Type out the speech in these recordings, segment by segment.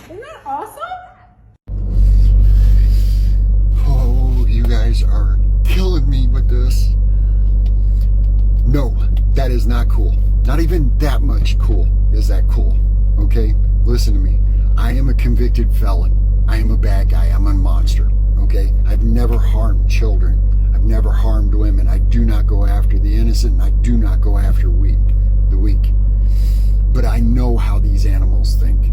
Isn't that awesome? Oh, you guys are killing me with this. No, that is not cool. Not even that much cool is that cool. Okay? Listen to me. I am a convicted felon. I am a bad guy. I'm a monster. Okay? I've never harmed children. I've never harmed women. I do not go after the innocent, and I do not go after the weak. But I know how these animals think.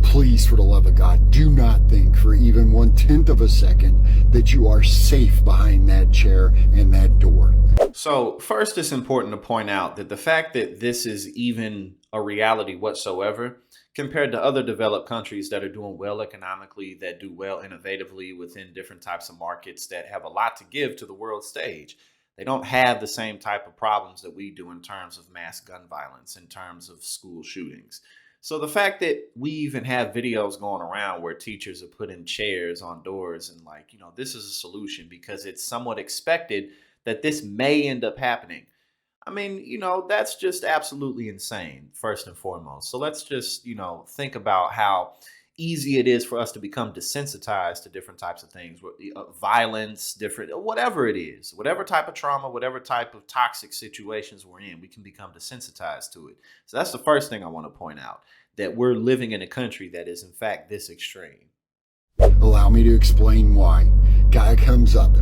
Please, for the love of God, do not think for even 1/10 of a second that you are safe behind that chair and that door. So first, it's important to point out that the fact that this is even a reality whatsoever compared to other developed countries that are doing well economically, that do well innovatively within different types of markets, that have a lot to give to the world stage. They don't have the same type of problems that we do in terms of mass gun violence, in terms of school shootings. So the fact that we even have videos going around where teachers are putting chairs on doors and like, this is a solution because it's somewhat expected that this may end up happening. I mean, that's just absolutely insane, first and foremost. So let's just, think about how easy it is for us to become desensitized to different types of things, violence, different, whatever it is, whatever type of trauma, whatever type of toxic situations we're in, we can become desensitized to it. So that's the first thing I want to point out, that we're living in a country that is, in fact, this extreme. Allow me to explain why. Guy comes up,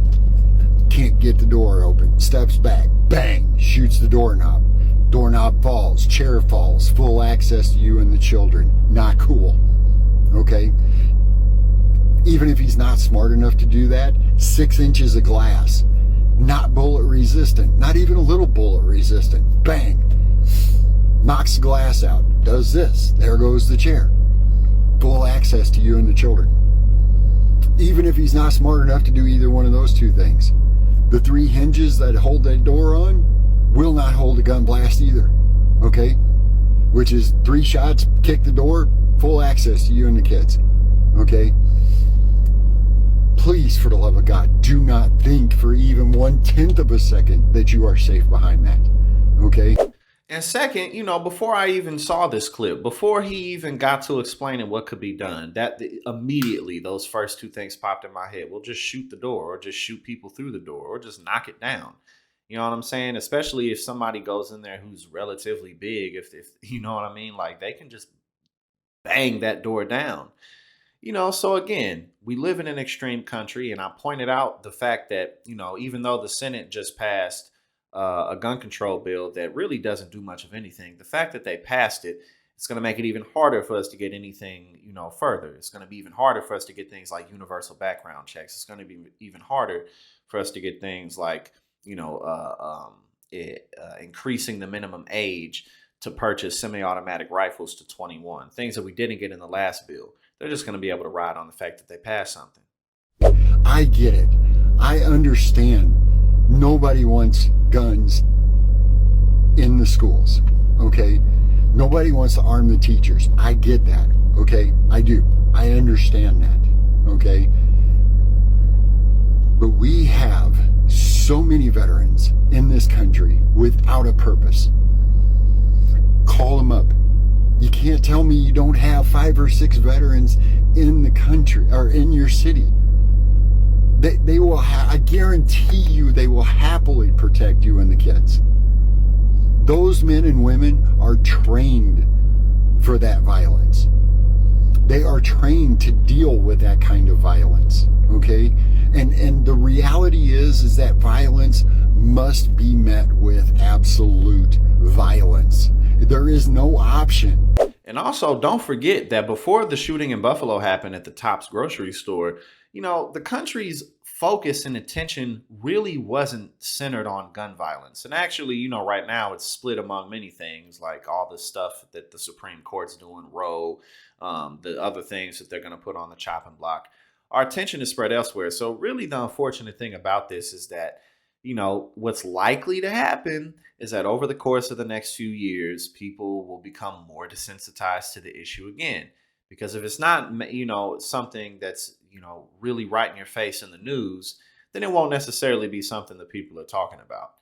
can't get the door open, steps back, bang, shoots the doorknob. Doorknob falls, chair falls, full access to you and the children. Not cool. Okay? Even if he's not smart enough to do that, 6 inches of glass, not bullet resistant, not even a little bullet resistant. Bang! Knocks the glass out, does this, there goes the chair. Full access to you and the children. Even if he's not smart enough to do either one of those two things, the 3 hinges that hold that door on will not hold a gun blast either. Okay? Which is 3 shots, kick the door, full access to you and the kids. Okay? Please, for the love of God, do not think for even 1/10 of a second that you are safe behind that. Okay? And second, before I even saw this clip, before he even got to explaining what could be done, immediately those first two things popped in my head. We'll just shoot the door, or just shoot people through the door, or just knock it down. You know what I'm saying? Especially if somebody goes in there who's relatively big, if you know what I mean, like they can just bang that door down. So again, we live in an extreme country, and I pointed out the fact that, even though the Senate just passed a gun control bill that really doesn't do much of anything, the fact that they passed it, it's going to make it even harder for us to get anything, further. It's going to be even harder for us to get things like universal background checks. It's going to be even harder for us to get things like, increasing the minimum age to purchase semi-automatic rifles to 21, things that we didn't get in the last bill. They're just going to be able to ride on the fact that they passed something. I get it. I understand. Nobody wants guns in the schools. Okay? Nobody wants to arm the teachers. I get that. Okay? I do. I understand that. Okay? But we have so many veterans in this country without a purpose. Call them up. You can't tell me you don't have 5 or 6 veterans in the country or in your city. They will. I guarantee you, they will happily protect you and the kids. Those men and women are trained for that violence. They are trained to deal with that kind of violence. Okay, and the reality is that violence must be met with absolute violence. There is no option. And also, don't forget that before the shooting in Buffalo happened at the Tops grocery store, the country's focus and attention really wasn't centered on gun violence. And actually, right now it's split among many things, like all the stuff that the Supreme Court's doing, Roe, the other things that they're going to put on the chopping block. Our attention is spread elsewhere. So really the unfortunate thing about this is that, what's likely to happen is that over the course of the next few years, people will become more desensitized to the issue again. Because if it's not, something that's, really right in your face in the news, then it won't necessarily be something that people are talking about.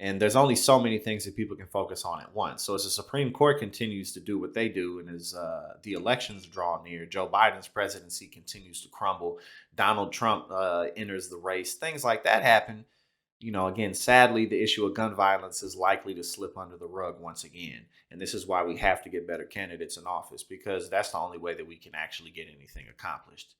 And there's only so many things that people can focus on at once. So as the Supreme Court continues to do what they do, and as the elections draw near, Joe Biden's presidency continues to crumble, Donald Trump enters the race, things like that happen. Again, sadly, the issue of gun violence is likely to slip under the rug once again. And this is why we have to get better candidates in office, because that's the only way that we can actually get anything accomplished.